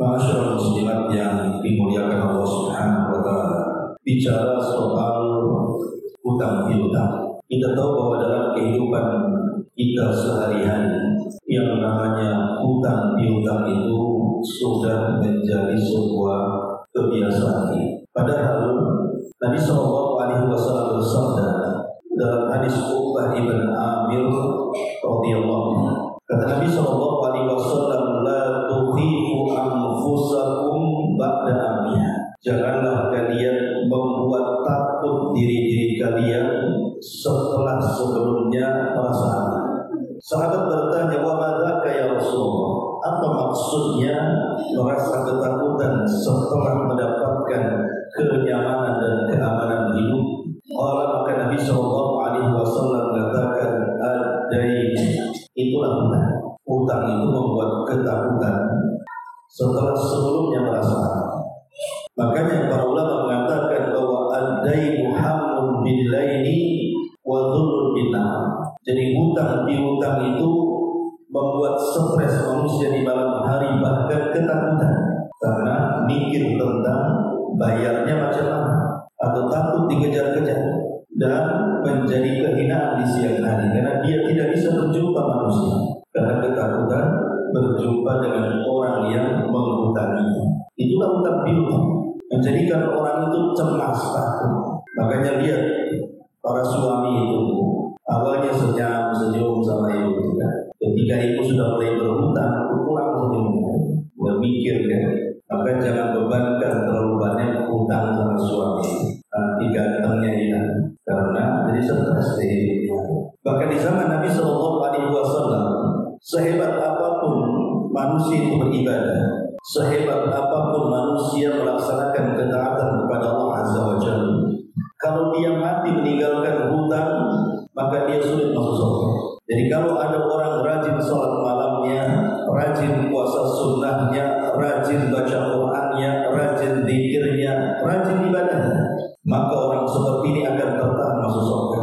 Masyaallah muslimat yang dimuliakan Allah Subhanahu wa taala. Bicara soal hutang piutang, kita tahu bahwa dalam kehidupan kita sehari-hari yang namanya hutang piutang itu sudah menjadi sebuah kebiasaan. Padahal Nabi sallallahu alaihi wasallam bersabda dalam hadis Uqbah ibn Amir radhiyallahu anhu, kata Nabi sallallahu alaihi wasallam, la tuqifu anfusakum ba'da amriha. Janganlah kalian membuat takut diri kalian setelah sebelumnya perasaan. Sahabat bertanya, wa madzaka ya Rasulullah? Apa maksudnya merasa ketakutan setelah mendapatkan kenyamanan dan keamanan hidup? Maka Nabi sallallahu alaihi wasallam katakan, ad-dain, itulah hutang. Hutang itu membuat ketakutan setelah sebelumnya perasaan. Makanya para ulama mengatakan bahwa ad-dainu hamlun bil-laili wa dhullun bin-nahar. Jadi hutang piutang itu membuat stres manusia di malam hari, bahkan ketakutan karena mikir tentang bayarnya macam mana, atau takut dikejar-kejar, dan menjadi kehinaan di siang hari karena dia tidak bisa berjumpa manusia karena ketakutan berjumpa dengan orang yang menghutangi. Itulah hutang piutang, menjadikan orang itu cemas, takut. Makanya lihat para suami itu awalnya senyum sama ibu, kan? Ketika ibu sudah mulai berhutang, kurang senyumnya, berpikir kan, maka jangan bebankan terlalu banyak hutang sama suami. Nanti gantengnya hilang karena jadi stres deh. Bahkan di zaman Nabi sallallahu alaihi wasallam, sehebat apapun manusia itu beribadah, sehebat apapun manusia melaksanakan ketaatan kepada Allah Azza wa Jalla, kalau dia mati meninggalkan hutang, maka dia sulit masuk surga. Jadi kalau ada orang rajin salat malamnya, rajin puasa sunnahnya, rajin baca Qur'annya, rajin zikirnya, rajin ibadahnya, maka orang seperti ini akan tertahan masuk surga.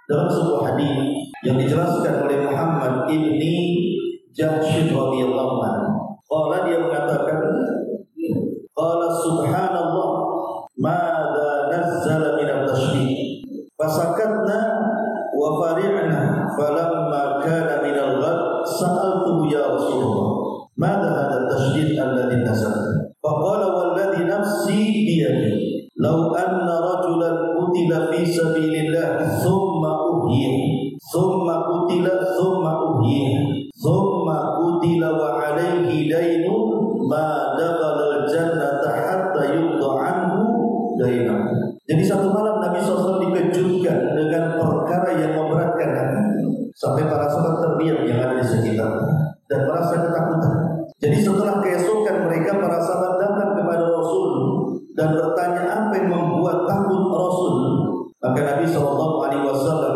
Dalam sebuah hadis yang dijelaskan oleh Muhammad ibni Jahsy radhiyallahu anhu, dia mengatakan, qala subhanallah madza nazzala min at-tashdid fasakatna wa fari'na falamma kana min al-ghad sa'altu ya Rasulullah madza hadha at-tashdid alladhi nazala faqala walladhi nafsi biyadihi law anna rajulan qutila fi sabilillah thumma uhyiya thumma qutila thumma uhyiya thumma qutila wa alayhi daynun ma dakhala al-jannata hatta yuqda anhu dainahu. Jadi satu malam Nabi SAW dikejutkan dengan perkara yang memberatkan hati, sampai para sahabat terdiam yang ada di sekitar dan merasa ketakutan. Jadi setelah keesokan mereka para sahabat datang kepada Rasul dan bertanya apa yang membuat takut Rasul. Maka Nabi SAW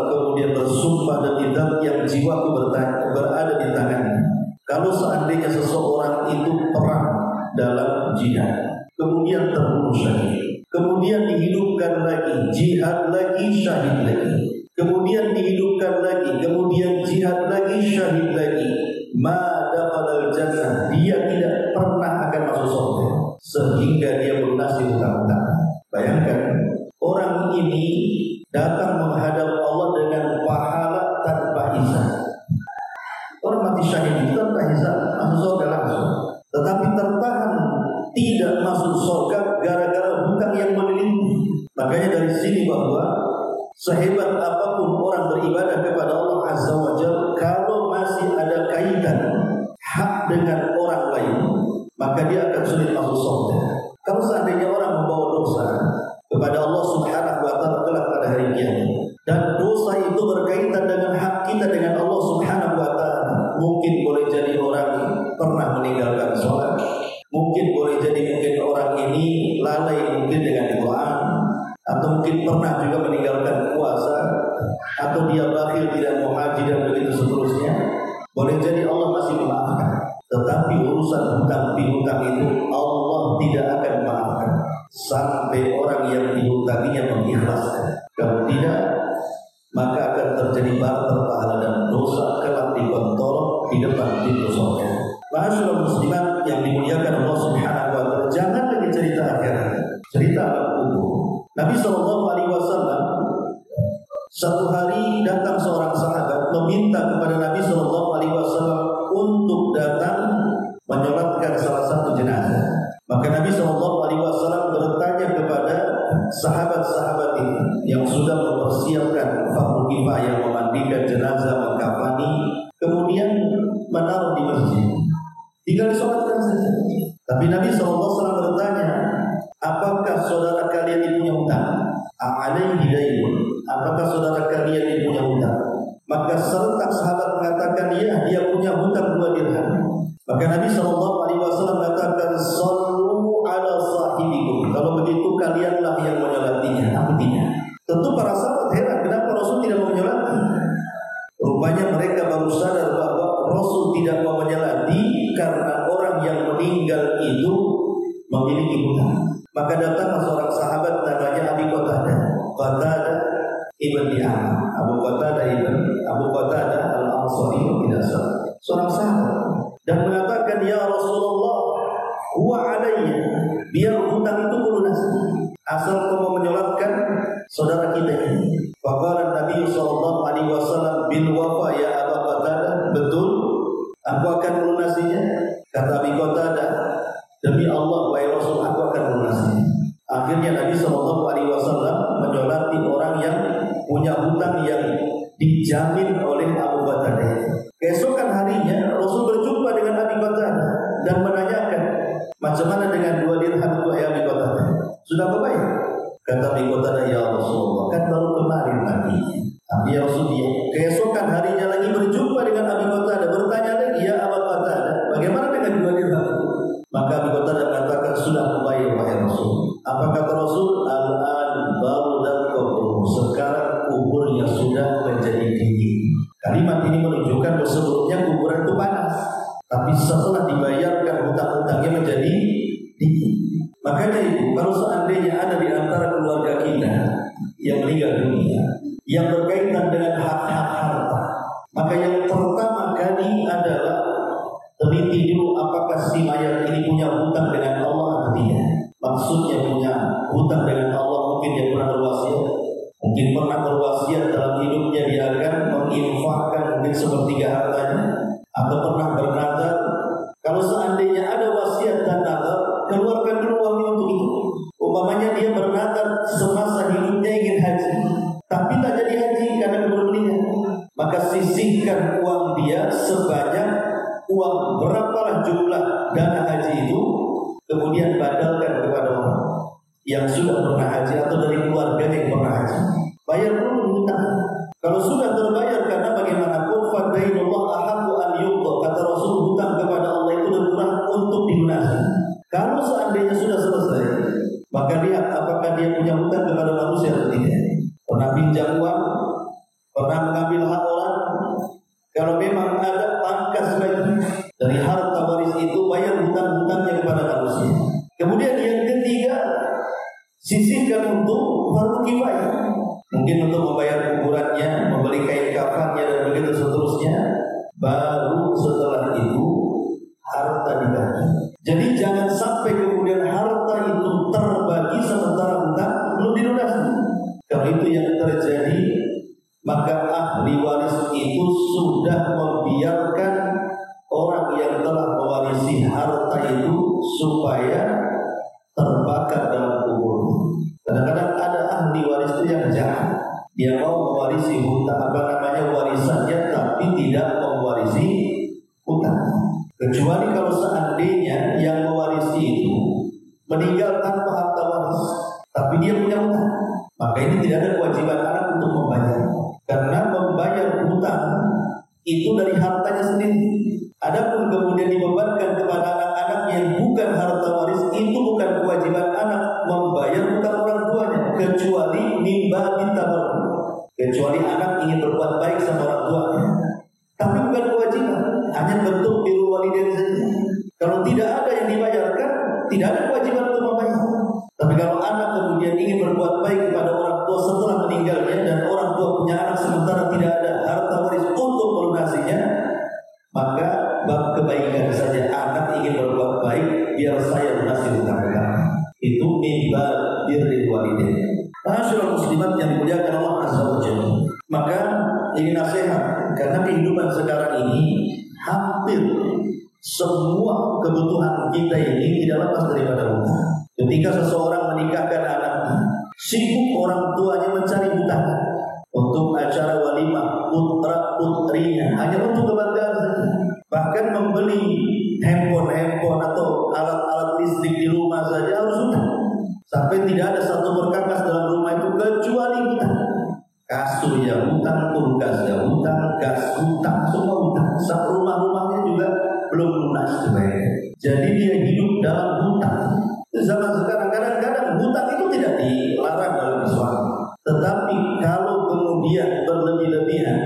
kemudian bersumpah demi zat yang jiwaku berada di tangannya, kalau seandainya seseorang itu perang dalam jihad, kemudian terbunuh syahid, kemudian dihidupkan lagi, jihad lagi, syahid lagi, kemudian dihidupkan lagi, kemudian jihad lagi, syahid lagi, ma dakhala al-jannah, dia tidak pernah akan masuk surga sehingga dia melunasi hutang-hutang. Bayangkan, orang ini datang menghadap Allah dengan pahala tanpa hisab. Orang mati syahid itu tanpa hisab, masuk surga langsung. Tetapi tertahan tidak masuk surga gara-gara hutang yang melilit. Makanya dari sini bahwa sehebat apapun orang beribadah kepada Allah Azza wa Jalla, kalau masih ada kaitan hak dengan orang lain, maka dia akan sulit masuk surga. Kalau seandainya orang membawa dosa kepada Allah Subhanahu wa taala kelak pada hari kiamat, dan dosa itu berkaitan dengan hak kita dengan Allah Subhanahu wa taala, mungkin boleh jadi orang pernah meninggalkan sholat, mungkin boleh jadi orang ini lalai mungkin dengan Al-Quran, atau mungkin pernah juga meninggalkan puasa, atau dia bakhil tidak mau haji dan begitu seterusnya. Boleh jadi Allah masih memaafkan, tetapi urusan hutang piutang itu Allah tidak akan memaafkan. sampai orang yang dihutanginya mengikhlaskan. Kalau tidak, maka akan terjadi barter pahala dan dosa kelak dikontor di depan pintu surga. Ma'asyiral muslimat yang dimuliakan Allah Subhanahu wa taala, jangan lagi cerita akhirat, cerita alam kubur. Nabi SAW satu hari datang seorang sahabat meminta kepada Nabi SAW untuk datang menyolatkan salah satu jenazah. Maka Nabi SAW bertanya kepada sahabat-sahabat ini yang sudah mempersiapkan fardu kifayah, memandikan jenazah, mengkafani, kemudian menaruh di masjid, tinggal disolatkan saja. Tapi Nabi SAW bertanya, apakah saudara kalian ini punya hutang? A'alaihi daynun, apakah saudara kalian ini punya hutang? Maka serentak sahabat mengatakan, ya, dia punya hutang 2 dirham. Maka Nabi SAW mengatakan, sallu ala sahibikum. Kalau begitu kalianlah yang menyolatinya. Artinya, tentu para sahabat heran kenapa Rasul tidak mau menyolati. Rupanya mereka baru sadar bahwa Rasul tidak mau menyolati karena orang yang meninggal itu memiliki hutang. Maka datanglah seorang sahabat namanya Abi Qatadah ibn Di'amah, Abu Qatadah al-Ansari, tidak salah, seorang sahabat, dan mengatakan, ya Rasulullah, huwa alayya, biar hutang itu melunasi, asal kau mau menyolatkan saudara kita ini. Faqala Nabi SAW bil wafa ya Abu Qatadah, betul, aku akan melunasinya. Kata Abi Qatadah, demi Allah wahai Rasul, aku akan melunasinya. Akhirnya Nabi SAW menyolati orang yang punya hutang yang dijamin oleh Abu Qatadah. Keesokan harinya Rasul berjumpa dengan Abi Qatadah dan menanyakan, macam mana dengan 2 dirham itu Abi Qatadah? Sudah berbayar? Kata Abi Qatadah, ya Rasulullah, kan baru kemarin lagi. Tapi ya Rasulullah, keesokan harinya lagi berjumpa dengan Abi Qatadah, bertanya lagi, ya Abu Qatadah, bagaimana dengan 2 dirham? Maka Abi Qatadah mengatakan, sudah membayar wahai Rasul. Apa kata Rasul? Al-an barudat kubur, sekarang kuburnya sudah menjadi dingin. Kalimat ini menunjukkan bahwa sebelumnya kuburan itu panas, tapi setelah dibayarkan hutang-hutangnya menjadi dingin. Makanya itu, kalau seandainya ada di antara keluarga kita yang meninggal dunia yang berkaitan dengan hak-hak harta, maka yang pertama kali adalah teliti dulu apakah si mayat ini punya hutang dengan Allah atau tidak. Maksudnya punya hutang dengan Allah, mungkin dia pernah berwasiat dalam hidupnya dia akan menginfakkan mungkin sepertiga hartanya, atau pernah bernazar. Kalau seandainya ada wasiat dan nazar, keluarkan dulu uangnya untuk itu. Umpamanya dia bernazar semasa hidupnya ingin haji, tapi tak jadi haji karena keberanian, maka sisihkan uang dia sebanyak uang berapalah jumlah dana haji itu, kemudian badalkan kepada orang yang sudah pernah haji atau dari keluarga yang pernah haji. Bayar dulu hutang. Kalau sudah terbayar, karena bagaimanapun fadainullah ahaqqu an yuqda, kata Rasul, hutang kepada Allah itu lebih berat untuk dilunasi. Kalau seandainya sudah selesai, maka lihat apakah dia punya hutang kepada manusia atau tidak. Pernah pinjam uang, pernah mengambil hak orang. Kalau memang ada, pangkas lagi dari harta waris itu, bayar hutang-hutangnya kepada manusia. Kemudian yang ketiga, sisihkan untuk fardu kifayah. Mungkin untuk membayar kuburannya, membeli kain kafannya dan begitu seterusnya. Baru setelah itu harta dibagi. Jadi jangan sampai kemudian harta itu terbagi sementara hutang belum dilunasi. Kalau itu yang terjadi, maka ahli waris itu sudah membiarkan orang yang telah mewarisi harta itu supaya terbakar dalam kubur. Kadang-kadang ada ahli waris itu yang jahat, dia mau mewarisi hutang warisannya, tapi tidak mewarisi hutang. Kecuali kalau seandainya yang mewarisi itu meninggal tanpa harta waris, tapi dia punya hutang, maka ini tidak ada kewajiban anak untuk membayar, karena membayar hutang itu dari hartanya sendiri. Adapun kemudian dibebankan kepada anak-anak yang bukan harta waris, itu bukan kewajiban anak membayar hutang orang tuanya, kecuali mimba bitabar, kecuali anak ingin berbuat baik sama orang tuanya, tapi bukan kewajiban, hanya bentuk birrul walidain saja. Kalau tidak ada yang dibayarkan, tidak ada kewajiban untuk membayar. Tapi Ketika seseorang menikahkan anaknya, sibuk orang tuanya mencari hutang untuk acara walimah putra putrinya, hanya untuk kebanggaan saja. Bahkan membeli handphone atau alat-alat listrik di rumah saja harus hutang. Sampai tidak ada satu perkakas dalam rumah itu kecuali hutang. Kasur ya hutang, kulkas ya hutang, gas hutang, semua hutang. Sampai rumah-rumahnya juga belum lunas sebenarnya. Jadi dia hidup dalam hutang. Zaman sekarang kadang-kadang hutang itu tidak dilarang dalam Islam. Tetapi kalau kemudian berlebih-lebihan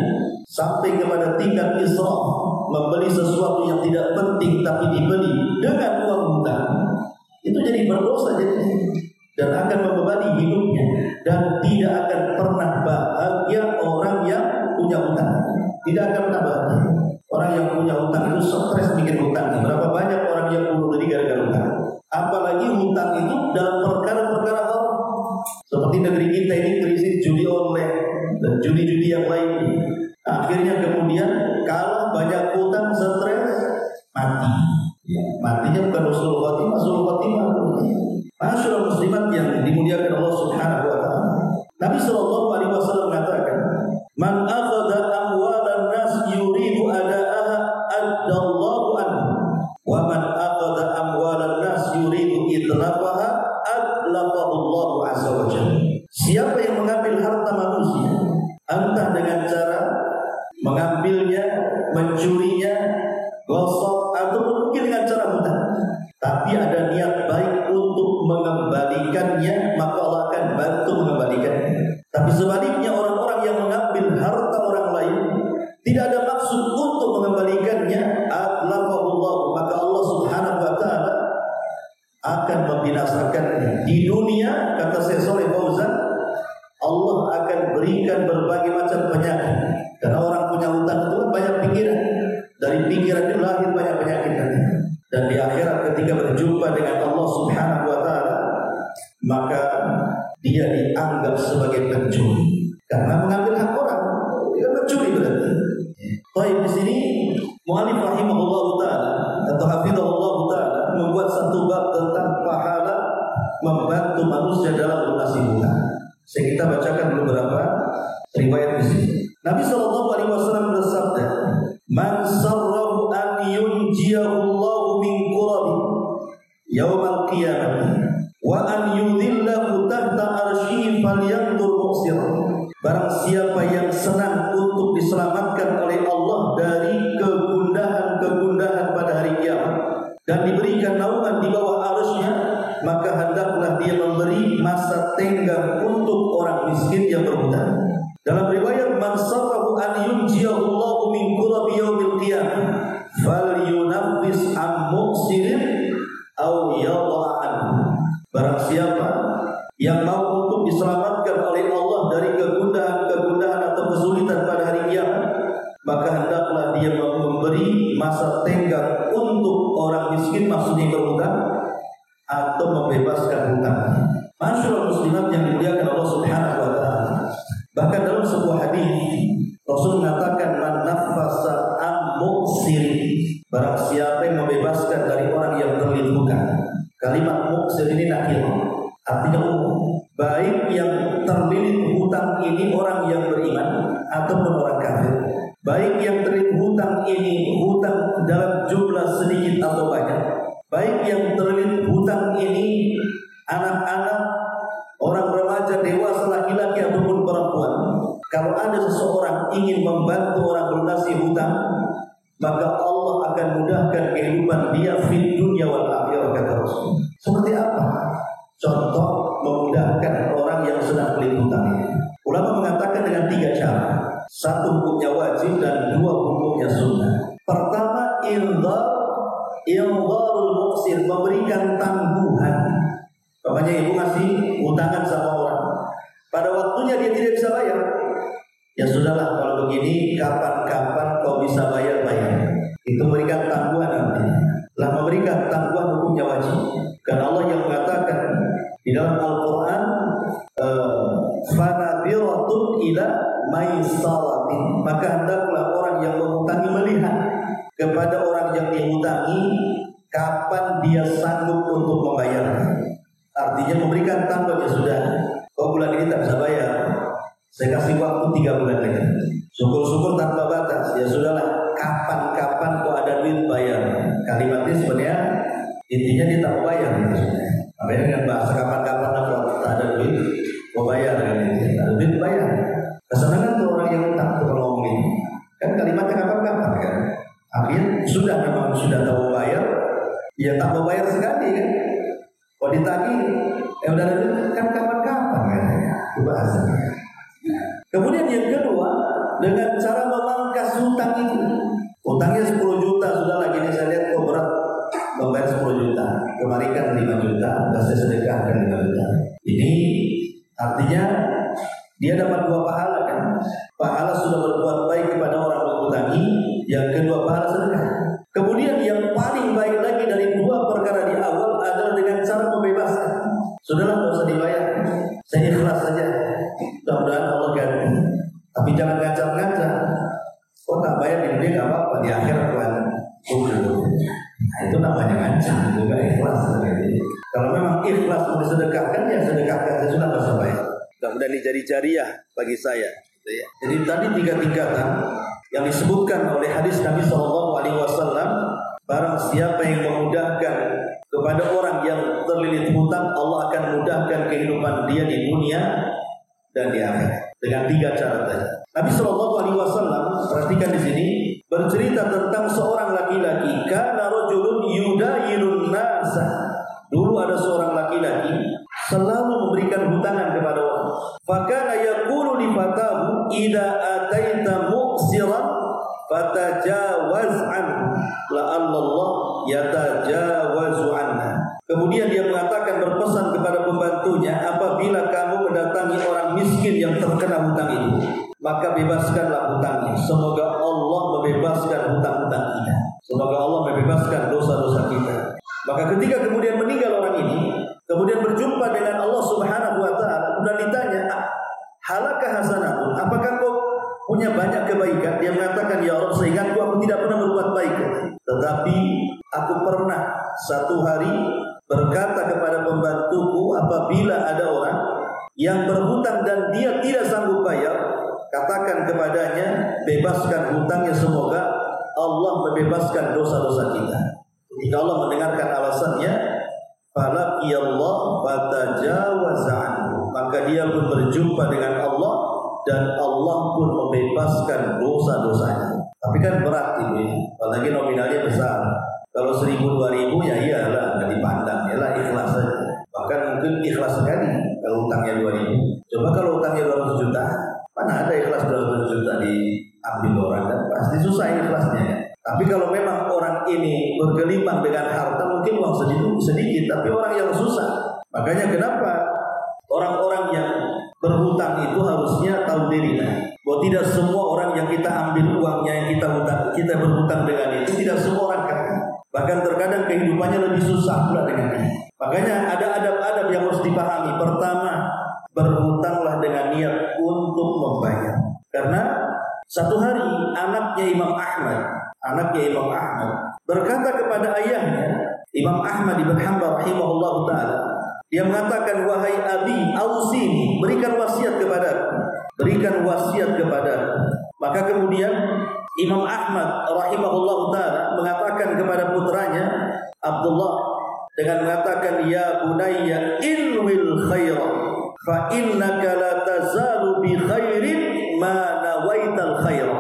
sampai kepada tingkat israf, membeli sesuatu yang tidak penting tapi dibeli dengan uang hutang, itu jadi berdosa jadinya dan akan membebani hidupnya, dan tidak akan pernah bahagia orang yang punya hutang. Tidak akan pernah bahagia. Orang yang punya hutang itu stres bikin hutang. Berapa banyak orang yang bunuh diri gara-gara hutang. Apalagi hutang itu dalam perkara-perkara haram. Seperti negeri kita ini krisis judi online dan judi-judi yang lain. Akhirnya kemudian kalau banyak hutang, stres, mati. Ya, matinya bukan usul khotimah, Masyaallah muslimat yang dimuliakan Allah Subhanahu wa taala. Nabi sallallahu alaihi wasallam mengatakan, "Man akhadha amwalan nas yuridu ada'aha addallahu anhu, wa man akhadha amwalan nas yuridu idlafaha adlafahu Allah azza wa jalla." Siapa yang mengambil harta manusia, entah dengan cara mengambilnya, mencurinya, gosok, atau mungkin dengan cara hutang, tapi ada niat baik untuk mengembalikannya, maka Allah akan bantu mengembalikannya. Tapi sebaliknya orang-orang yang mengambil harta orang lain tidak ada maksud untuk mengembalikannya, adlafahullah, maka Allah Subhanahu wa taala akan membinasakannya di dunia. Kata Syekh Shalih Fauzan, Allah akan berikan berbagai macam penyakit. Karena orang punya hutang itu banyak pikiran. Dari pikiran itu lahir banyak penyakit. Dan di akhirat ketika berjumpa dengan Allah Subhanahu wa taala, maka dia dianggap sebagai pencuri karena mengambil hak orang. Dia mencuri berarti. Baik, di sini mu'allif rahimahullah taala atau hafizahullah taala membuat satu bab tentang pahala membantu manusia dalam melunasi hutang. Saya kita bacakan dulu beberapa riwayat di sini. Nabi sallallahu alaihi wasallam bersabda, "Man sarrahu an yunjiyahu Allah min qurabi yaumal qiyamah wa an yudhillahu tahta arsyihi falyanzur muqsir." Barang siapa yang senang untuk diselamatkan oleh Allah dari kegundahan-kegundahan pada hari kiamat dan diberikan naungan di bawah arsy-Nya, maka hendaklah dia memberi masa tenggang untuk orang miskin yang berhutang. Dalam riwayat, "Man sarrahu an yunjiyahu Allah min qurabi yaumil qiyamah falyunaffis an muqsirin aw yadha'an." Barang siapa yang mau untuk diselamatkan oleh Allah dari kegundahan-kegundahan atau kesulitan pada hari kiamat, maka hendaklah dia memberi masa tenggang untuk orang miskin, maksudnya berhutang, atau membebaskan hutang. Masyaallah muslimat yang dimuliakan Allah Subhanahu wa taala. Bahkan dalam sebuah hadis Rasul mengatakan, "Man naffasa an muqsir." Barang siapa yang membebaskan dari orang yang terlilit hutang. Kalimat muqsir ini nakir, artinya umum. Baik yang terlilit hutang ini orang yang beriman ataupun orang kafir. Baik yang terlilit hutang ini hutang dalam jumlah sedikit atau banyak. Baik yang terlilit hutang ini anak-anak, orang remaja, dewasa, laki-laki ataupun perempuan. Kalau ada seseorang ingin membantu orang melunasi hutang, maka Allah akan mudahkan kehidupan dia fid dunya wal akhirah, kata Rasul. Seperti apa? Contoh memudahkan orang yang sedang terlilit hutang ini. Ulama mengatakan dengan 3 cara. 1 hukumnya wajib dan 2 hukumnya sunnah. Pertama, ildarul muqsir, memberikan tangguhan. Makanya ibu masih hutangan sama orang, pada waktunya dia tidak bisa bayar, ya sudahlah, kalau begini kapan-kapan kau bisa bayar. Itu memberikan tangguhan nanti. Lah memberikan tangguhan hukumnya wajib. Karena Allah yang mengatakan di dalam Al-Quran, "Fanadhiratun ila maisaratin." Maka hendaklah orang yang menghutangi melihat kepada orang yang dihutangi kapan dia sanggup untuk membayar. berikan tanggal ya sudah. Kau bulan ini tak bisa bayar, saya kasih waktu 3 bulan lagi. Syukur-syukur tanpa batas. Ya sudahlah, kapan-kapan kau ada duit bayar. Kalimatnya sebenarnya intinya dia tak mau bayar gitu. Makanya dengan bahasa kapan-kapan kalau tak ada duit, mau bayar kan? Ada duit bayar. Kesenangan tuh orang yang utang tuh kalau ngomong ini. Kan kalimatnya kapan-kapan kan? Akhirnya sudah memang sudah tahu bayar, ya tak mau bayar sekali kan? Kalau ditagih, udah ada duit kan kapan-kapan kan? Itu bahasanya. Kemudian yang kedua, dengan cara memangkas hutang itu. Hutangnya 10 juta, sudah lagi ini saya lihat kok berat membayar 10 juta. Kemarin kan 5 juta, sudah saya sedekahkan 5 juta. Ini artinya dia dapat 2 pahala kan. Pahala sudah berbuat baik kepada orang menghutangi, yang kedua pahala sedekah. Kemudian yang paling baik lagi dari 2 perkara di awal adalah dengan cara membebaskan. Sudahlah, tidak usah dibayar, saya ikhlas saja. Mudah-mudahan Allah ganti. Tapi jangan ngacak-ngacak. Kok tak bayar di dunia gak apa-apa, di akhirat kan. Nah, itu namanya ngancam, juga ikhlas. Kalau memang ikhlas mau disedekahkan, ya sedekahkan. Saya sudah gak usah bayar. Dan ini jadi jariah bagi saya. Jadi tadi 3 tingkatan yang disebutkan oleh hadis Nabi SAW. Barang siapa yang memudahkan kepada orang yang terlilit hutang, Allah akan mudahkan kehidupan dia di dunia dan di akhirat. Dengan 3 cara tadi. Nabi SAW, perhatikan di sini, bercerita tentang seorang laki-laki. Kana rajulun yudayirun nasa. Dulu ada seorang laki-laki selalu memberikan hutangan kepada orang. Fakana yaqulu li fatahu idza ataita mu'siran fatajawaz anhu la'alla Allah yatajawazu anna. Kemudian dia mengatakan, berpesan kepada pembantunya, apabila kamu mendatangi orang miskin yang terkena hutang itu, maka bebaskanlah hutangnya. Semoga Allah membebaskan hutang-hutang kita. Semoga Allah membebaskan dosa-dosa kita. Maka ketika kemudian meninggal orang ini, kemudian berjumpa dengan Allah Subhanahu wa taala, kemudian ditanya, halakah hasanatun? Apakah kau punya banyak kebaikan? Dia mengatakan, ya Allah, seingatku aku tidak pernah berbuat baik, tetapi aku pernah satu hari berkata kepada pembantuku, apabila ada orang yang berhutang dan dia tidak sanggup bayar, katakan kepadanya, bebaskan hutangnya, semoga Allah membebaskan dosa-dosa kita. Ketika Allah mendengarkan alasannya, falaqiyallah fatajawaza anhu, maka dia pun berjumpa dengan Allah dan Allah pun membebaskan dosa-dosanya. Tapi kan berat ini, apalagi nominalnya besar. Kalau 1.000 2.000 ya iyalah, nggak dipandang, iyalah ikhlas saja. Bahkan mungkin ikhlas sekali kalau utangnya 2.000. Coba kalau utangnya 200 juta, mana ada ikhlas 200 juta diambil orang, kan pasti susah ikhlasnya ya. Tapi kalau memang orang ini bergelimang dengan harta, mungkin uang sedikit, tapi orang yang susah. Makanya kenapa orang-orang yang berhutang itu harusnya tahu diri, bahwa tidak semua orang yang kita ambil uangnya, yang kita berhutang dengan itu, tidak semua orang kaya. Bahkan terkadang kehidupannya lebih susah pula dengan ini. Makanya ada adab-adab yang harus dipahami. Pertama, berhutanglah dengan niat untuk membayar. Karena satu hari anaknya Imam Ahmad berkata kepada ayahnya, Imam Ahmad ibn Hanbal rahimahullah ta'ala, dia mengatakan, wahai abi, ausini, berikan wasiat kepadaku. Maka kemudian Imam Ahmad rahimahullah ta'ala mengatakan kepada putranya Abdullah dengan mengatakan, ya bunayya inwil khaira fa innaka la tazalu bi khairin ma nawaital khaira.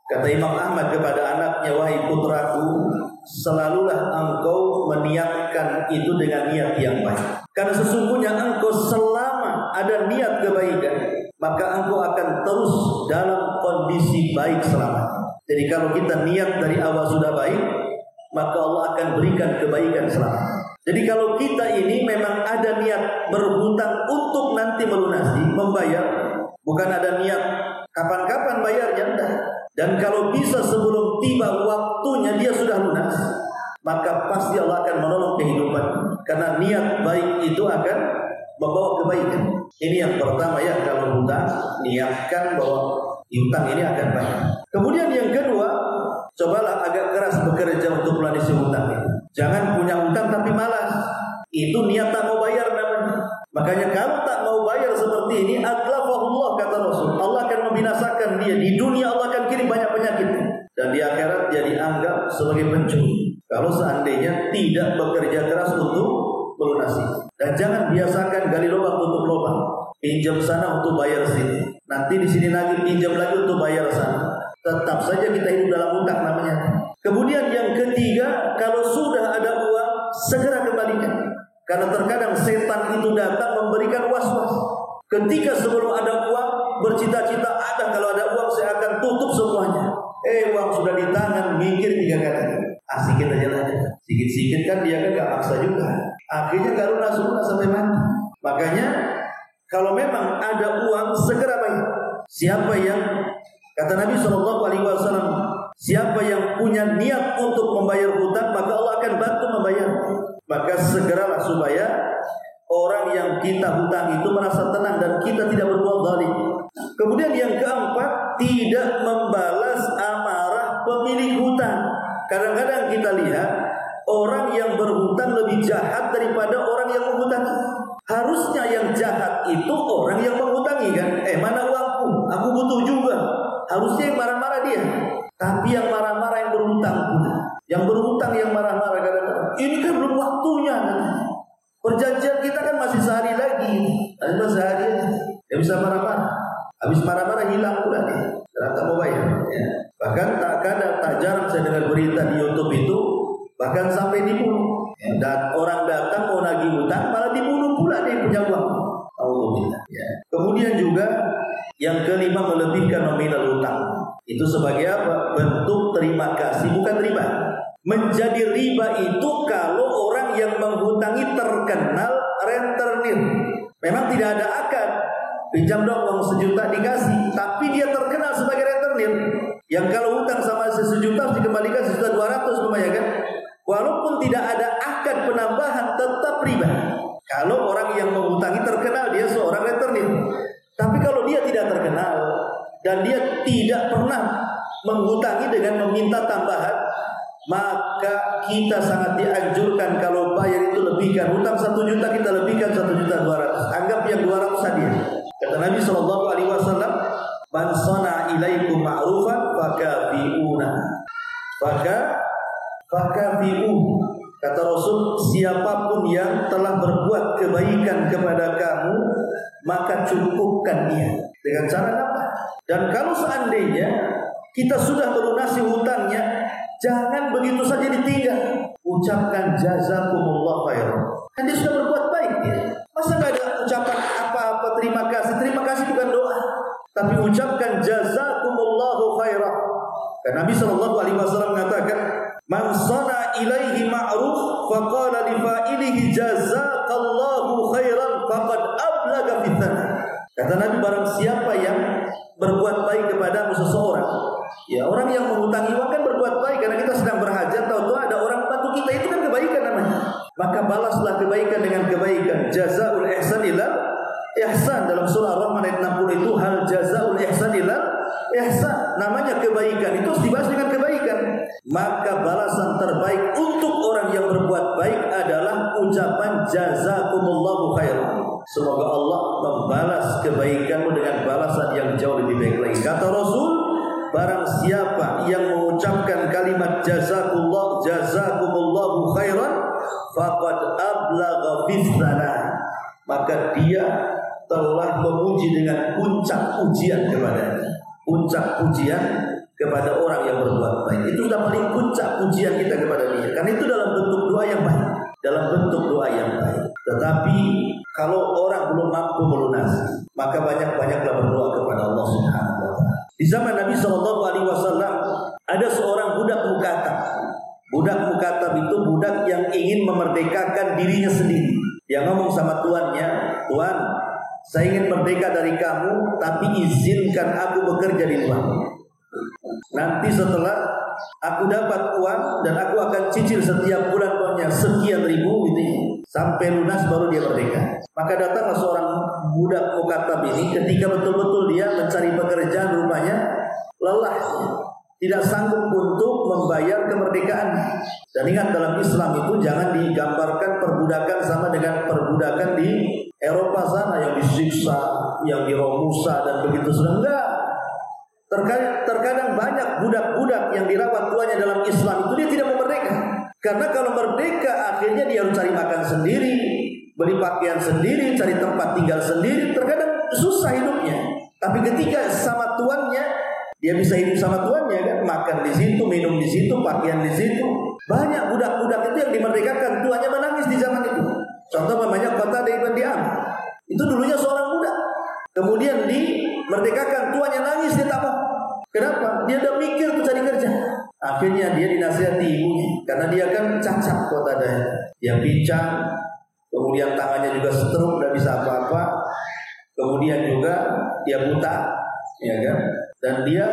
Kata Imam Ahmad kepada anaknya, wahai putraku, selalulah engkau meniatkan itu dengan niat yang baik. Karena sesungguhnya engkau selama ada niat kebaikan, maka engkau akan terus dalam kondisi baik selamanya. Jadi kalau kita niat dari awal sudah baik, maka Allah akan berikan kebaikan selamanya. Jadi kalau kita ini memang ada niat berhutang untuk nanti melunasi, membayar, bukan ada niat kapan-kapan bayarnya, enggak. Dan kalau bisa sebelum tiba waktunya dia sudah lunas, maka pasti Allah akan menolong kehidupan. Karena niat baik itu akan membawa kebaikan. Ini yang pertama ya, kalau hutang, niatkan bahwa hutang ini akan baik. Kemudian yang kedua, cobalah agak keras bekerja untuk melunasi hutang itu. Jangan punya hutang tapi malas. Itu niat tak mau bayar namanya. Makanya ini atlafahullah, kata Rasul. Allah akan membinasakan dia. Di dunia Allah akan kirim banyak penyakit. Dan di akhirat dia dianggap sebagai pencuri. Kalau seandainya tidak bekerja keras untuk melunasi. Dan jangan biasakan gali lubang tutup lubang. Pinjam sana untuk bayar sini. Nanti di sini lagi pinjam lagi untuk bayar sana. Tetap saja kita hidup dalam hutang namanya. Kemudian yang ketiga, kalau sudah ada uang, segera kembalikan. Karena terkadang setan itu datang memberikan was-was. Ketika sebelum ada uang, bercita-cita ada, kalau ada uang saya akan tutup semuanya. Uang sudah di tangan, mikir 3 kali. Sikit aja lah. Sikit-sikit kan dia kan gak maksa juga. Akhirnya karuna semua sampai mati. Makanya kalau memang ada uang, segera bayar. Siapa yang, kata Nabi SAW, siapa yang punya niat untuk membayar hutang, maka Allah akan bantu membayar. Maka segeralah supaya orang yang kita hutang itu merasa tenang dan kita tidak berbuat zalim. Kemudian yang keempat, tidak membalas amarah pemilik hutang. Kadang-kadang kita lihat orang yang berhutang lebih jahat daripada orang yang menghutangi. Harusnya yang jahat itu orang yang menghutangi kan. Mana uangku? Aku butuh juga. Harusnya yang marah-marah dia. Tapi yang marah-marah yang berhutang. Yang berhutang yang marah-marah kadang-kadang. Ini kan belum waktunya. Perjanjian kita kan masih sehari lagi. Ada sehari aja. Dia bisa marah-marah. Habis marah-marah hilang pula dia. Karena tak mau bayar. Ya. Bahkan tak jarang saya dengar berita di YouTube itu. Bahkan sampai dibunuh. Ya. Dan orang datang mau nagih hutang malah dibunuh pula dia punya uang. Ya. Kemudian juga yang kelima, melebihkan nominal hutang. Itu sebagai apa? Bentuk terima kasih, bukan riba. Menjadi riba itu kalau orang yang menghutangi terkenal rentenir. Memang tidak ada akad. Pinjam dong uang 1 juta dikasih, tapi dia terkenal sebagai rentenir. Yang kalau hutang sama 1 juta harus dikembalikan 1.200.000 lumayan kan? Walaupun tidak ada akad penambahan, tetap riba. Kalau orang yang menghutangi terkenal dia seorang rentenir. Tapi kalau dia tidak terkenal dan dia tidak pernah menghutangi dengan meminta tambahan, maka kita sangat dianjurkan kalau bayar itu lebihkan. Hutang 1 juta kita lebihkan 1.200.000. Anggap yang 200 saja. Kata Nabi SAW, man sana ilaikum ma'rufan fakafi'una. Fakafi'u. Kata Rasul, siapapun yang telah berbuat kebaikan kepada kamu, maka cukupkan dia. Dengan cara apa? Dan kalau seandainya kita sudah melunasi hutangnya, jangan begitu saja ditinggal. Ucapkan jazakumullah khairan. Kan dia sudah berbuat baik dia. Masa gak ada ucapan apa-apa terima kasih? Terima kasih bukan doa, tapi ucapkan jazakumullahu khairan. Karena Nabi SAW mengatakan, man sana ilaihi ma'ruf faqala li fa'ilihi jazakallahu khairan faqad ablaga fitnah. Kata Nabi, barang siapa yang berbuat baik kepada seseorang, ya orang yang menghutangi uang kan berbuat baik karena kita sedang berhajat, tahu-tahu ada orang bantu kita, itu kan kebaikan namanya. Maka balaslah kebaikan dengan kebaikan. Jazaul ihsan ilal ihsan. Dalam surah Ar-Rahman ayat 60 itu, hal jazaul ihsan ilal ihsan. Namanya kebaikan itu harus dibalas dengan kebaikan. Maka balasan terbaik untuk orang yang berbuat baik adalah ucapan jazakumullahu khairan. Semoga Allah membalas kebaikanmu dengan balasan yang jauh lebih baik lagi. Kata Rasul, barang siapa yang mengucapkan kalimat jazakumullahu khairan faqad ablagha fitnah, maka dia telah memuji dengan puncak pujian kepadanya. Puncak pujian kepada orang yang berbuat baik. Itu sudah paling puncak pujian kita kepada dia. Karena itu dalam bentuk doa yang baik. Dalam bentuk doa yang baik. Tetapi kalau orang belum mampu melunasi, maka banyak-banyaklah berdoa kepada Allah Subhanahu wa taala. Di zaman Nabi SAW ada seorang budak mukatab. Budak mukatab itu budak yang ingin memerdekakan dirinya sendiri. Yang ngomong sama tuannya, "Tuan, saya ingin merdeka dari kamu, tapi izinkan aku bekerja di luar. Nanti setelah aku dapat uang dan aku akan cicil setiap bulan uangnya sekian ribu gitu ya, sampai lunas baru dia merdeka." Maka datanglah seorang budak mukatab ini, ketika betul-betul dia mencari pekerjaan, rupanya lelah, tidak sanggup untuk membayar kemerdekaan. Dan ingat, dalam Islam itu jangan digambarkan perbudakan sama dengan perbudakan di Eropa Eropa sana yang disiksa, yang di Romusa dan begitu sedang. Enggak. Terkadang banyak budak-budak yang dirawat tuanya dalam Islam itu dia tidak mau merdeka. Karena kalau merdeka akhirnya dia harus cari makan sendiri, beli pakaian sendiri, cari tempat tinggal sendiri. Terkadang susah hidupnya. Tapi ketika sama tuannya, dia bisa hidup sama tuannya kan, makan di situ, minum di situ, pakaian di situ. Banyak budak-budak itu yang dimerdekakan, tuannya menangis di zaman itu. Contoh namanya Qatadah ibn Di'amah. Itu dulunya seorang budak. Kemudian dimerdekakan, tuannya nangis, dia tak mau. Kenapa? Dia udah mikir tuh cari kerja. Akhirnya dia dinasihati ibunya, karena dia kan cacat Qatadah. Dia pincang, kemudian tangannya juga stroke, tidak bisa apa-apa. Kemudian juga dia buta, ya kan? Dan dia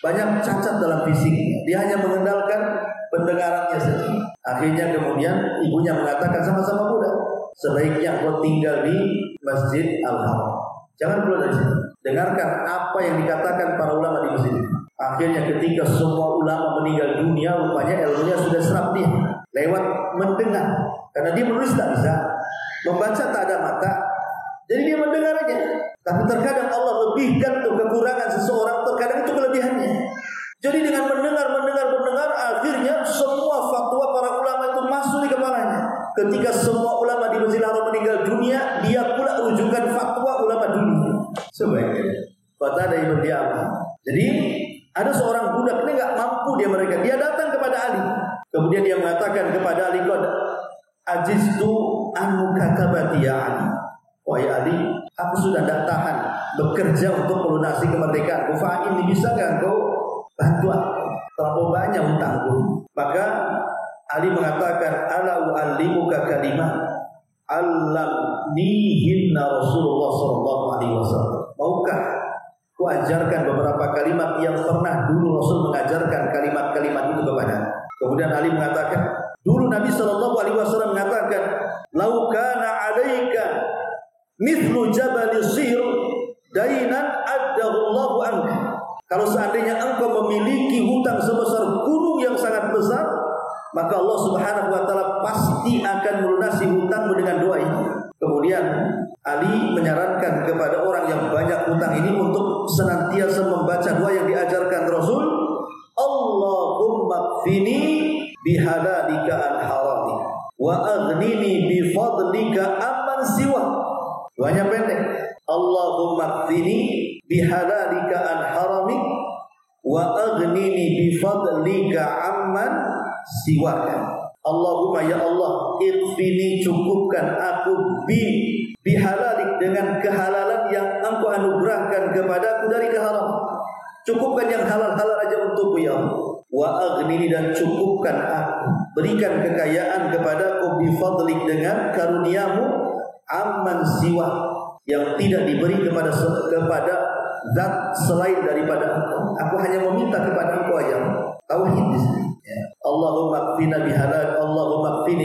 banyak cacat dalam fisiknya. Dia hanya mengandalkan pendengarannya saja. Akhirnya kemudian ibunya mengatakan, sama-sama budak, sebaiknya kau tinggal di Masjid Al-Haram. Jangan keluar dari sini. Dengarkan apa yang dikatakan para ulama di masjid. Akhirnya ketika semua ulama meninggal dunia, rupanya ilmunya sudah serap dia lewat mendengar. Karena dia menulis tak bisa, membaca tak ada mata, jadi dia mendengar aja. Tapi terkadang Allah lebihkan tuh kekurangan seseorang, terkadang itu kelebihannya. Jadi dengan mendengar, akhirnya semua fatwa para ulama itu masuk di kepalanya. Ketika semua ulama di Masjidil Haram meninggal dunia, dia pula rujukan fatwa ulama dunia. Sebaiknya Qatadah ibn Di'amah. Jadi ada seorang budak ini nggak mampu dia mereka. Dia datang kepada Ali. Kemudian dia mengatakan kepada Ali, "Qad ajiztu an mukatabati ya Ali." Wahai Ali, aku sudah tidak tahan bekerja untuk melunasi kemerdekaan. Fa ini bisa nggak kau bantu aku? Terlalu banyak hutangku. Maka Ali mengatakan, "Ala u'allimuka kalimat allamnihinna Rasulullah sallallahu alaihi wasallam." Maukah ku ajarkan beberapa kalimat yang pernah dulu Rasul mengajarkan kalimat-kalimat itu kepada. Kemudian Ali mengatakan, dulu Nabi sallallahu alaihi wasallam mengatakan, "Lau kana 'alaika mithlu jabal Sihr dainan addahu Allahu anka." Kalau seandainya engkau memiliki hutang sebesar gunung yang sangat besar, maka Allah Subhanahu wa taala pasti akan melunasi hutangmu dengan doa ini. Kemudian Ali menyarankan kepada orang yang banyak hutang ini untuk senantiasa membaca doa yang diajarkan Rasul, Allahumma kfini bihalalika an harami wa aghnini bifadlika amman siwa. Doanya pendek. Allahumma kfini bihalalika an harami wa aghnini bifadlika amman siwaka. Allahumma ya Allah, ikfini, cukupkan aku bihalalik, dengan kehalalan yang engkau anugerahkan kepadaku dari keharaman. Cukupkan yang halal-halal aja untukku ya Allah. Wa aghnini, dan cukupkan aku, berikan kekayaan kepadaku bifadlik, dengan karuniamu, amman siwa, yang tidak diberi kepada zat selain daripada engkau. Aku hanya meminta kepada engkau aja. Tauhid di sini. Ya. Allahumma kfini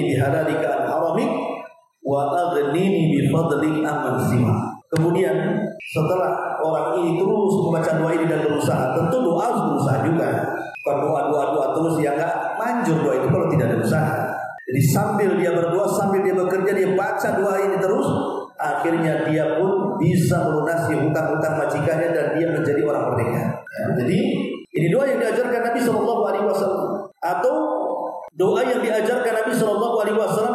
bihalalika an haramik wa aghnini bifadlik amman siwa. Kemudian setelah orang ini terus membaca doa ini dan berusaha, tentu doa harus berusaha juga. Kalau doa terus ya enggak manjur doa itu kalau tidak ada usaha. Jadi sambil dia berdoa, sambil dia bekerja, dia baca doa ini terus, akhirnya dia pun bisa melunasi hutang-hutang majikannya dan dia menjadi orang merdeka. Ya, jadi ini doa yang diajarkan Nabi SAW, atau doa yang diajarkan Nabi SAW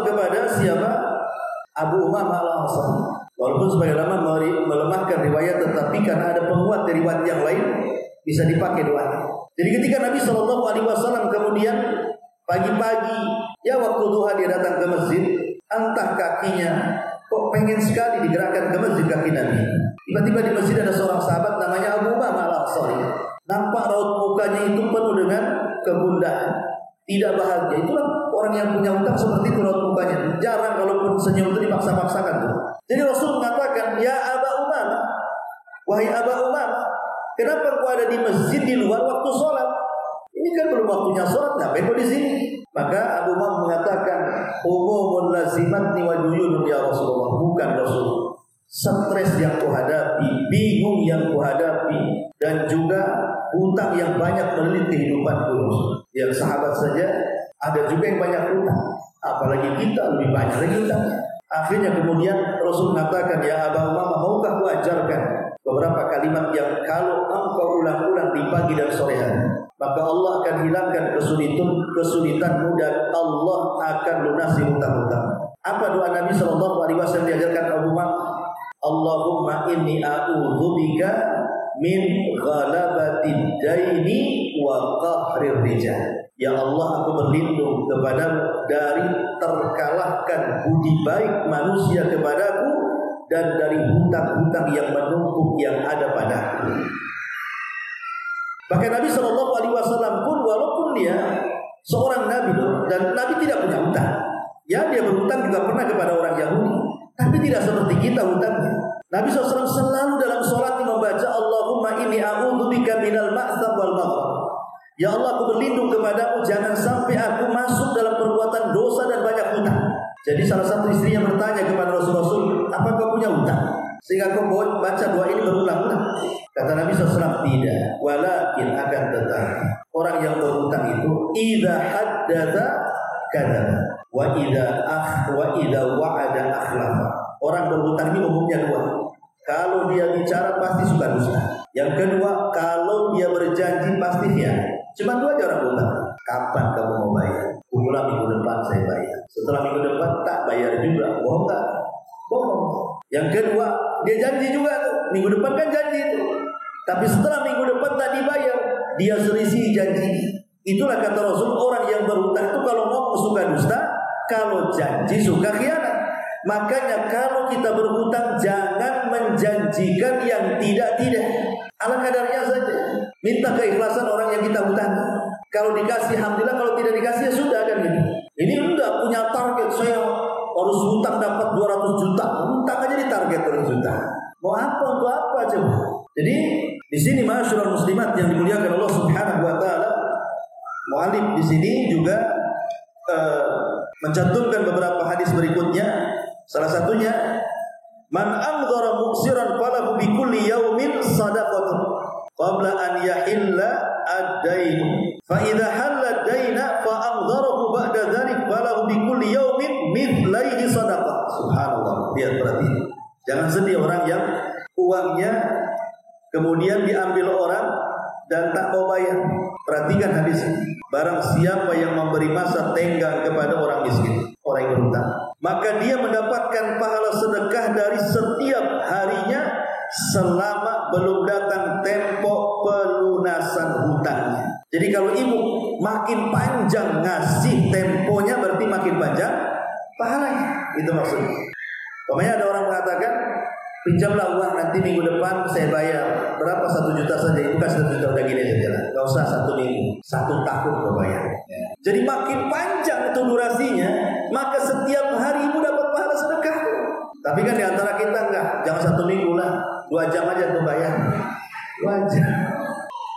kepada siapa? Abu Umamah al-Ansari. Walaupun sebagian ulama melemahkan riwayat, tetapi karena ada penguat dari riwayat yang lain bisa dipakai doanya. Jadi ketika Nabi SAW kemudian pagi-pagi, ya waktu duha dia datang ke masjid, entah kakinya kok pengen sekali digerakkan ke masjid kaki Nabi. Tiba-tiba di masjid ada seorang sahabat namanya Abu Umamah al-Ansari. Nampak raut mukanya itu penuh dengan kegundahan, tidak bahagia. Itulah orang yang punya hutang seperti itu raut mukanya. Jarang kalaupun senyum itu dipaksa-paksakan tuh. Jadi Rasul mengatakan, "Ya Aba Umamah, wahai Aba Umamah, kenapa kau ada di masjid di luar waktu sholat? Ini kan belum waktunya sholat, ngapain kau di sini?" Maka Abu Umamah mengatakan, "Umumun lazimatni wa duyunun ya Rasulullah." Bukan Rasul. Stres yang kuhadapi, bingung yang kuhadapi, dan juga hutang yang banyak melilit kehidupanku. Yang sahabat saja ada juga yang banyak hutang, apalagi kita lebih banyak lagi hutangnya. Akhirnya kemudian Rasul mengatakan, ya Aba Umamah, maukah ku ajarkan beberapa kalimat yang kalau engkau ulang-ulang di pagi dan sore hari, maka Allah akan hilangkan kesulitanmu dan Allah akan lunasi hutang-hutang. Apa doa Nabi SAW diajarkan Abu Umamah? Allahumma inni a'udzubika min ghalabatid daini wa qahrir rijal. Ya Allah, aku berlindung kepadamu dari terkalahkan budi baik manusia kepadaku dan dari hutang-hutang yang menumpuk yang ada padaku. Bahkan Nabi SAW pun walaupun dia seorang Nabi dan Nabi tidak punya hutang, ya dia berhutang juga pernah kepada orang Yahudi, tapi tidak seperti kita hutangnya. Nabi SAW selalu dalam sholat membaca Allahumma inni a'udzubika minal ma'tham wal maghrib. Ya Allah, aku berlindung kepadamu jangan sampai aku masuk dalam perbuatan dosa dan banyak hutang. Jadi salah satu istrinya bertanya kepada Rasul, apa kau punya hutang? Sehingga kau baca doa ini berulang-ulang. Kata Nabi SAW, tidak. Walakin akan tetapi orang yang berhutang itu idza haddatsa kadzaba wa idza wa'ada akhlafa. Orang berhutang ini umumnya dua. Kalau dia bicara pasti suka dusta. Yang kedua, kalau dia berjanji pasti khianat. Cuma dua aja orang berhutang. Kapan kamu mau bayar? Pulang minggu depan saya bayar. Setelah minggu depan tak bayar juga. Bohong tak? Bohong. Yang kedua, dia janji juga tuh. Minggu depan kan janji itu. Tapi setelah minggu depan tak dibayar, dia selisih janji. Itulah kata Rasul, orang yang berhutang itu kalau ngomong suka dusta, kalau janji suka khianat. Makanya kalau kita berhutang jangan menjanjikan yang tidak-tidak. Ala kadarnya saja. Minta keikhlasan orang yang kita hutang. Kalau dikasih alhamdulillah, kalau tidak dikasih ya sudah kan ini. Ini enggak punya target, saya harus hutang dapat 200 juta. Hutang aja di target 200 juta. Mau apa untuk apa coba? Jadi di sini masyaallah muslimat yang dimuliakan Allah Subhanahu wa taala, mu'alif di sini juga mencantumkan beberapa hadis berikutnya. Salah satunya, man anzara muksiran falahu bi kulli yaumin sadaqatun qabla an yahilla ad-dain. Fa idza halla ad-daina fa anzarahu ba'da dzalik falahu bi kulli yaumin mithlaihi sadaqah. Subhanallah. Lihat berarti. Jangan sedih orang yang uangnya kemudian diambil orang dan tak mau bayar. Perhatikan hadis ini. Barang siapa yang memberi masa tenggang kepada orang miskin, orang yang berhutang, maka dia mendapatkan pahala sedekah dari setiap harinya selama belum datang tempo pelunasan hutangnya. Jadi kalau ibu makin panjang ngasih temponya berarti makin panjang pahalanya. Itu maksudnya. Pokoknya ada orang mengatakan, pinjamlah uang nanti minggu depan saya bayar. Berapa? 1 juta saja. Ibu kasih 1 juta udah gini saja lah. Gak usah 1 minggu, 1 tahun kau bayar. Jadi makin panjang itu durasinya, maka setiap hari ibu dapat pahala sedekah. Tapi kan diantara kita enggak, jangan 1 minggu lah, 2 jam aja tuh bayar. 2 jam.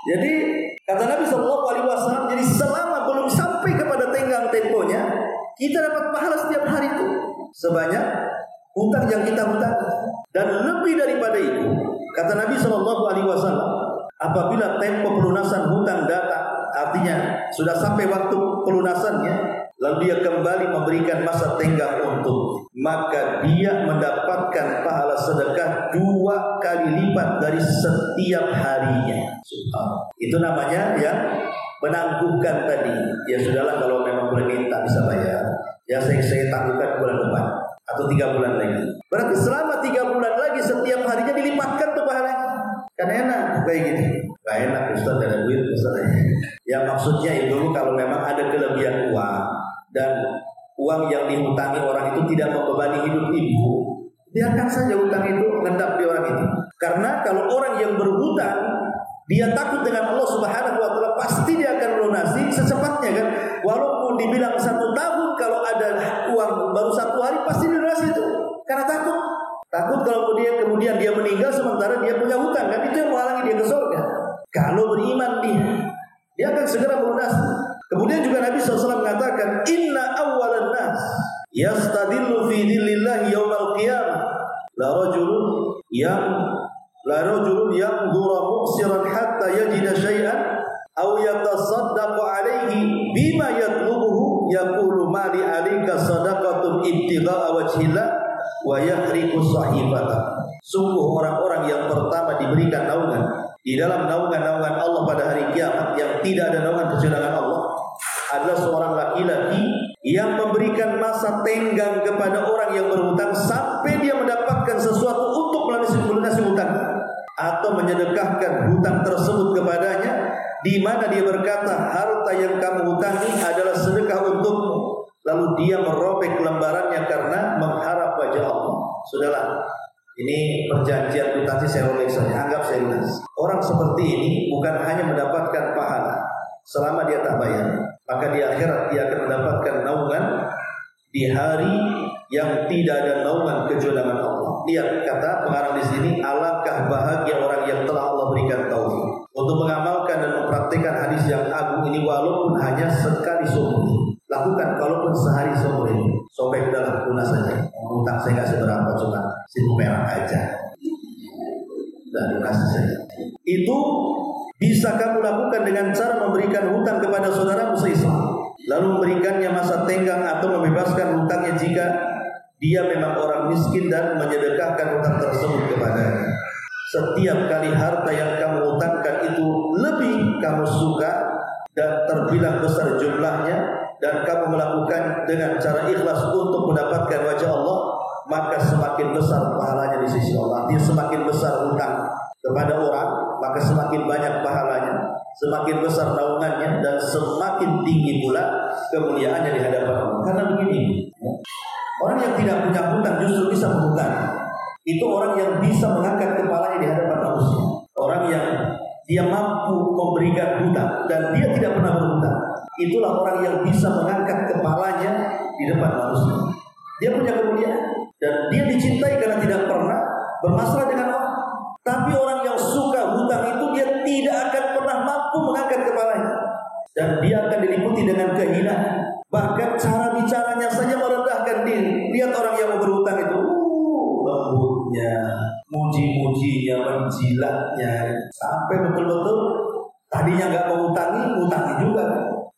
Jadi kata Nabi SAW, jadi selama belum sampai kepada tenggang temponya, kita dapat pahala setiap hari itu sebanyak hutang yang kita hutang. Dan lebih daripada itu, kata Nabi SAW, apabila tempo pelunasan hutang datang, artinya sudah sampai waktu pelunasannya, lalu dia kembali memberikan masa tenggang untuk, maka dia mendapatkan pahala sedekah 2 kali lipat dari setiap harinya. Itu namanya yang menangguhkan tadi. Ya sudahlah, kalau memang bulan ini tak bisa bayar, ya saya tangguhkan bulan depan atau 3 bulan lagi. Berarti selama 3 bulan lagi setiap harinya dilipatkan tuh pahalanya. Kan enak kayak gitu. Gak enak Ustaz, ada duit Ustaz. Ya maksudnya itu kalau memang ada kelebihan uang dan uang yang dihutangi orang itu tidak membebani hidup ibu, biarkan saja hutang itu mengendap di orang itu. Karena kalau orang yang berhutang, dia takut dengan Allah Subhanahu wa taala, pasti dia akan melunasi secepatnya kan. Walaupun dibilang 1 tahun, kalau ada uang baru 1 hari pasti dilunasi itu. Karena takut kalau kemudian dia meninggal sementara dia punya hutang, kan itu yang menghalangi dia ke surga. Kalau beriman dia akan segera melunasi. Kemudian juga Nabi SAW mengatakan, inna awwalan nas yastadillu fi dhillillahi yaumal qiyamah la rajulun yanzuru mu'siran hatta yajida syai'an aw yatasaddaqu alaihi bima yatlubuhu yaqulu mali alika sadaqatun ibtigha'a wajhillah wa yahriqu sahifata. Sungguh orang-orang yang pertama diberikan naungan di dalam naungan-naungan Allah pada hari kiamat yang tidak ada naungan kecuali Allah adalah seorang laki-laki yang memberikan masa tenggang kepada orang yang berhutang sampai dia mendapatkan sesuatu untuk melunasi hutang atau menyedekahkan hutang tersebut kepadanya, di mana dia berkata harta yang kamu hutangi adalah sedekah untukmu, lalu dia merobek lembarannya karena mengharap wajah Allah. Sudahlah, ini perjanjian kwitansi saya robek saja, anggap saya lunas. Orang seperti ini bukan hanya mendapatkan pahala selama dia tak bayar, maka di akhirat dia akan mendapatkan naungan di hari yang tidak ada naungan kecuali Allah. Lihat kata pengarang di sini, alangkah bahagia orang yang telah Allah berikan taufik untuk mengamalkan dan mempraktikkan hadis yang agung ini walaupun hanya sekali seumur. Lakukan kalaupun sehari seumur ini. Sobek dalam lunas saja. Utang saya nggak seberapa, cuma situ merah aja. Dan lunas saja. Itu bisa kamu lakukan dengan cara memberikan hutang kepada saudaramu se-Islam, lalu memberikannya masa tenggang atau membebaskan hutangnya jika dia memang orang miskin dan menyedekahkan hutang tersebut kepadanya. Setiap kali harta yang kamu hutangkan itu lebih kamu suka dan terbilang besar jumlahnya, dan kamu melakukan dengan cara ikhlas untuk mendapatkan wajah Allah, maka semakin besar pahalanya di sisi Allah. Dia semakin besar hutang kepada orang, maka semakin banyak pahalanya, semakin besar naungannya, dan semakin tinggi pula kemuliaannya di hadapan Allah. Karena begini, orang yang tidak punya hutang justru bisa menghutang. Itu orang yang bisa mengangkat kepalanya di hadapan manusia. Orang yang dia mampu memberikan hutang dan dia tidak pernah berhutang, itulah orang yang bisa mengangkat kepalanya di depan manusia. Dia punya kemuliaan dan dia dicintai karena tidak pernah bermasalah dengan orang. Tapi orang yang suka hutang itu dia tidak akan pernah mampu mengangkat kepalanya, dan dia akan diliputi dengan kehinaan. Bahkan cara bicaranya saja merendahkan diri. Lihat orang yang mau berhutang itu, lembutnya, muji-mujinya, menjilatnya, sampai betul-betul tadinya nggak mau utangi juga.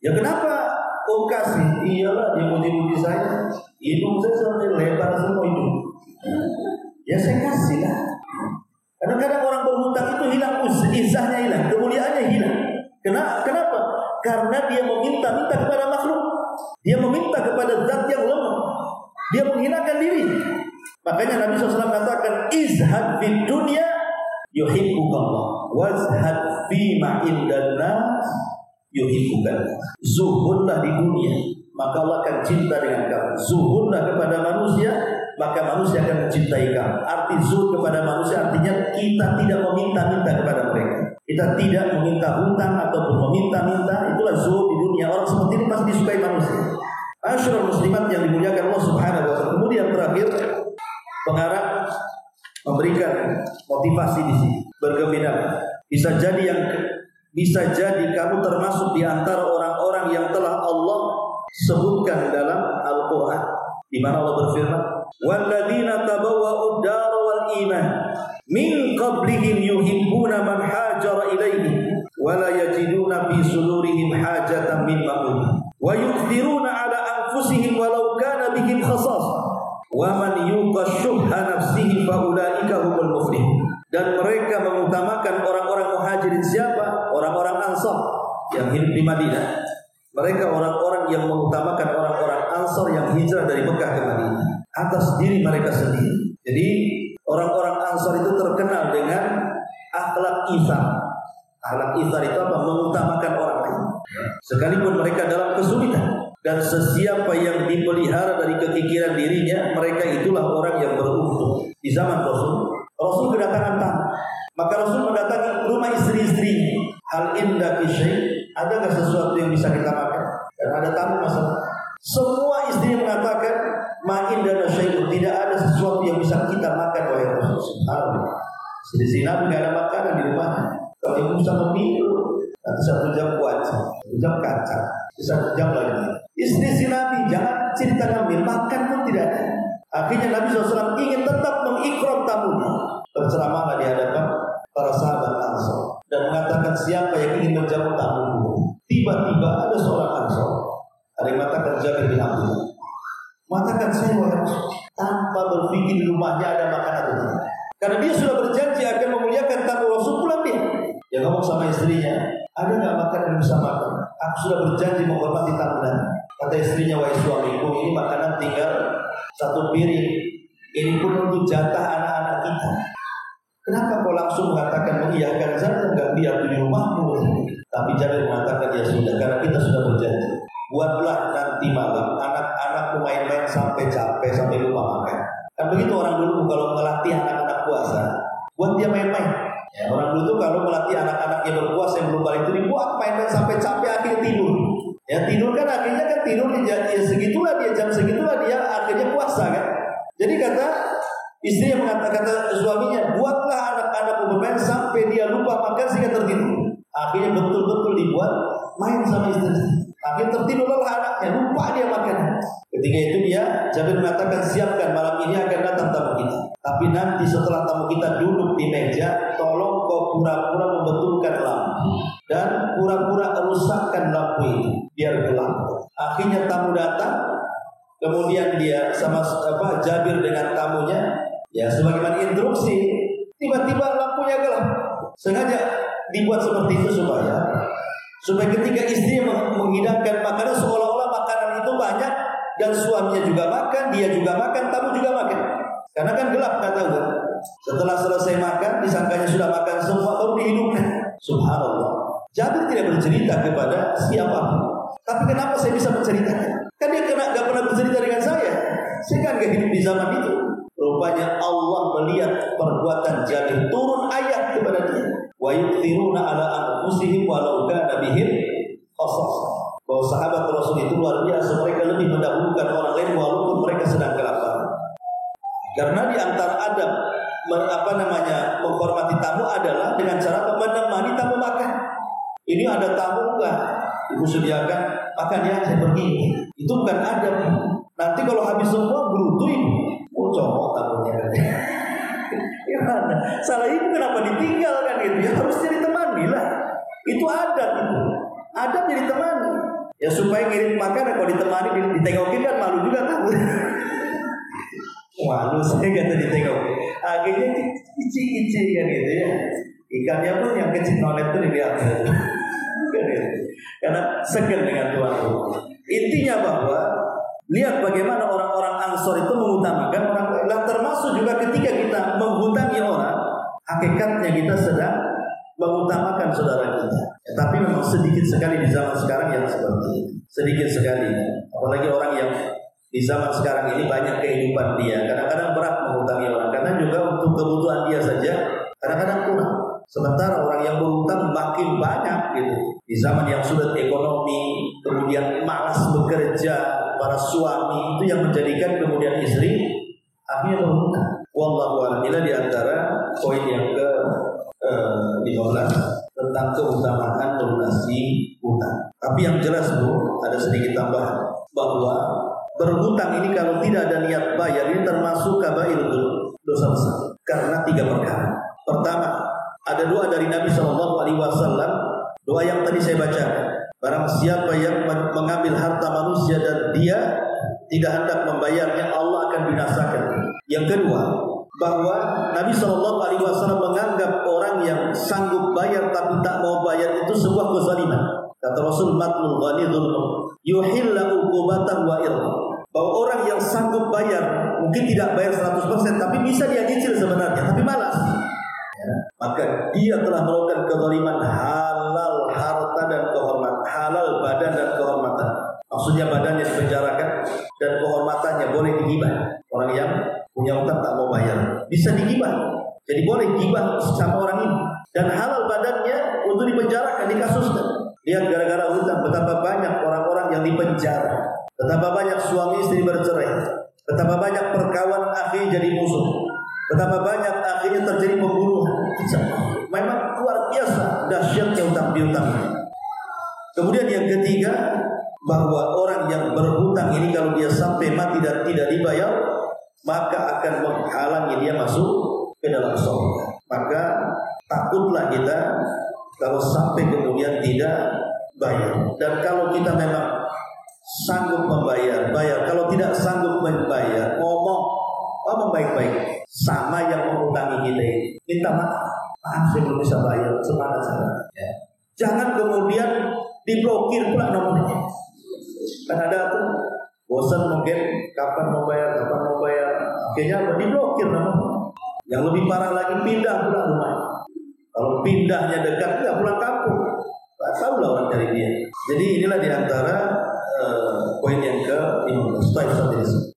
Ya kenapa? Oh kasih, iyalah dia muji-muji saya, hidung saya sampai lebar semua hidung. Ya saya kasih lah. Kadang-kadang orang berhutang itu hilang izahnya, hilang kemuliaannya, hilang. Kenapa? Karena dia meminta-minta kepada makhluk. Dia meminta kepada zat yang lemah. Dia menghinakan diri. Makanya Nabi SAW katakan, izhad fid dunya yuhibbukallah, wazhad fima indan nas yuhibbukallah. Zuhudlah di dunia, maka Allah akan cinta dengan kamu. Zuhudlah kepada manusia, maka manusia akan mencintai kamu. Arti zuhud kepada manusia artinya kita tidak meminta-minta kepada mereka. Kita tidak meminta hutang ataupun meminta-minta. Itulah zuhud di dunia. Orang seperti ini pasti disukai manusia. Asyrul muslimat yang dimuliakan Allah Subhanahu wa taala. Kemudian terakhir, pengarang memberikan motivasi di sini. Bergembira. Bisa jadi kamu termasuk di antara orang-orang yang telah Allah sebutkan dalam Al-Qur'an, di mana Allah berfirman, "Walladzina tabawwa'ud dar wal iman min qablihim yuhibbuna man hajara ilaihim wa la yajiduna fi sudurihim hajatan mimma utu wa yu'thiruna 'ala anfusihim walau kana bihim khasasah wa man yuqa syuhha nafsihi fa ulaika humul muflihun." Dan mereka mengutamakan orang-orang muhajirin. Siapa? Orang-orang Ansar yang hidup di Madinah. Mereka orang-orang yang mengutamakan orang-orang Ansar yang hijrah dari Mekah ke Madinah atas diri mereka sendiri. Jadi orang-orang Ansar itu terkenal dengan akhlak itsar. Akhlak itsar itu apa? Mengutamakan orang lain, sekalipun mereka dalam kesulitan. Dan sesiapa yang dipelihara dari kekikiran dirinya, mereka itulah orang yang beruntung. Di zaman Rasul kedatangan tamu, maka Rasul mendatangi rumah istri-istrinya. Hal indaki syai', adakah sesuatu yang bisa kita makan? Dan ada tamu masalah. Semua istri mengatakan, ma indana syai'un, tidak ada sesuatu yang bisa kita makan oleh Rasul. Subhanallah. Di Nabi tidak ada makanan di rumahnya. Kalau ibu bisa memilih, nanti 1 jam buat, 1 jam kacang, 1 jam lagi. Istri Nabi jangan cerita ngambil, makan pun tidak ada. Akhirnya Nabi SAW ingin tetap mengikram tamunya. Berceramahlah di hadapan para sahabat Ansar dan mengatakan, siapa yang ingin menjamu tamuku? Tiba-tiba ada seorang Ansar, ada yang mengatakan Jabir bin Abdullah, mengatakan, saya tanpa berpikir Karena dia sudah berjanji akan memuliakan tamu Rasul, pulang dia. Dia ngomong sama istrinya, ada nggak makan yang bisa makan? Aku sudah berjanji menghormati tamu dan kata istrinya, wahai suamiku, ini makanan tinggal 1 piring. Ini pun untuk jatah anak-anak kita. Kenapa kau langsung mengatakan mengiyakan saja, nggak biar di rumahmu? Tapi Jabir mengatakan ya sudah, karena kita sudah berjanji. Buatlah nanti malam anak-anakku main-main sampai capek, sampai lupa makan. Kan begitu orang dulu kalau melatih anak-anak puasa, buat dia main-main. Ya, orang dulu tuh kalau melatih anak-anaknya berpuasa yang belum balik itu dibuat main-main sampai capek, akhirnya tidur. Ya tidur kan akhirnya kan tidur ya segitulah dia, jam segitulah dia akhirnya puasa kan. Jadi kata istri yang mengatakan, kata suaminya, buatlah anak-anakku bermain sampai dia lupa makan sehingga tertidur. Akhirnya betul-betul dibuat main sama istri. Akhirnya tertidurlah anaknya, lupa dia makan. Ketika itu dia Jabir mengatakan, siapkan malam ini akan datang tamu kita. Tapi nanti setelah tamu kita duduk di meja, tolong kau pura-pura membetulkan lampu dan pura-pura rusakkan lampu itu biar gelap. Akhirnya tamu datang, kemudian dia sama Jabir dengan tamunya, ya sebagaimana instruksi, tiba-tiba lampunya gelap. Sengaja dibuat seperti itu supaya ketika istri menghidangkan makanan seolah-olah makanan itu banyak dan suaminya juga makan, dia juga makan, tamu juga makan. Karena kan gelap, nggak tahu kan. Setelah selesai makan, disangkanya sudah makan semua, baru dihidupkan. Subhanallah. Jabir tidak bercerita kepada siapapun. Tapi kenapa saya bisa menceritakan? Kan dia nggak pernah bercerita dengan saya. Saya kan nggak hidup di zaman itu. Rupanya Allah melihat perbuatan Jabir, turun ayat kepada dia. Wa yu'thiruna ala anfusihim walau kana bihim khassasah. Bahwa sahabat Rasul itu luar biasa, mereka lebih mendahulukan orang lain walaupun mereka sedang kelaparan. Karena di antara adab menghormati tamu adalah dengan cara menemani tamu makan. Ini ada tamu enggak? Ibu sediakan makan ya, saya pergi. Itu bukan adab. Nanti kalau habis semua berutu ibu. Oh cowok tamunya. Gimana? Salah ibu kenapa ditinggalkan gitu? Ya harus jadi temani lah. Itu adab itu. Adab jadi temani. Ya supaya ngirim makanan kalau ditemani ditengokin kan malu juga tamu. Malu saya kata ditengokin. Akhirnya kicik-kicik kan gitu ya. Ikannya pun yang kecil nolet itu dilihat. Karena segan dengan Tuhan. Intinya bahwa lihat bagaimana orang-orang Ansor itu mengutamakan orang lain. Termasuk juga ketika kita menghutangi orang, hakikatnya kita sedang mengutamakan saudara kita. Ya, tapi memang sedikit sekali di zaman sekarang yang seperti itu. Sedikit sekali. Apalagi orang yang di zaman sekarang ini banyak kehidupan dia. Kadang-kadang berat menghutangi orang. Karena juga untuk kebutuhan dia saja kadang-kadang kurang. Sementara orang yang berhutang makin banyak gitu. Di zaman yang sulit ekonomi, kemudian malas bekerja, para suami itu yang menjadikan kemudian istri akhirnya berhutang. Wallahu a'lam. Ini di antara poin yang ke-15 tentang keutamaan melunasi hutang. Tapi yang jelas Bu, ada sedikit tambahan bahwa berhutang ini kalau tidak ada niat bayar ini termasuk kabairul dosa besar karena 3 perkara. Pertama, ada doa dari Nabi SAW, doa yang tadi saya bacakan. Barang siapa yang mengambil harta manusia dan dia tidak hendak membayarnya, Allah akan binasakan. Yang kedua, bahwa Nabi SAW menganggap orang yang sanggup bayar tapi tak mau bayar itu sebuah kezaliman. Kata Rasul, matlul ghani dzulm yuhilla uqubatan wa irqa. Bahwa orang yang sanggup bayar, mungkin tidak bayar 100%, tapi bisa dia cicil sebenarnya, tapi malas. Ya, maka dia telah melakukan kezaliman halal harta dan kehormatan, halal badan dan kehormatan. Maksudnya badannya dipenjarakan dan kehormatannya boleh digibah. Orang yang punya utang tak mau bayar bisa digibah, jadi boleh gibah sama orang ini. Dan halal badannya untuk dipenjarakan, dikasuskan. Lihat gara-gara hutang betapa banyak orang-orang yang dipenjara, betapa banyak suami istri bercerai, betapa banyak perkawanan akhirnya jadi musuh, betapa banyak akhirnya terjadi pembunuhan. Memang luar biasa dahsyatnya utang piutang. Kemudian yang ketiga, bahwa orang yang berhutang ini kalau dia sampai mati dan tidak dibayar, maka akan menghalangi dia masuk ke dalam surga. Maka takutlah kita kalau sampai kemudian tidak bayar. Dan kalau kita memang sanggup membayar, bayar. Kalau tidak sanggup membayar, ngomong ngomong baik-baik sama yang mengutangi kita ini. Minta maaf saya belum bisa bayar, semangat sana. Ya. Jangan kemudian diblokir pula nomornya. Kan ada tuh bosan mungkin kapan mau bayar, akhirnya diblokir nomornya. Yang lebih parah lagi pindah pula rumah. Kalau pindahnya dekat, nggak pulang kampung. Tak tahu lah orang cari dia. Jadi inilah diantara poin yang ke-15.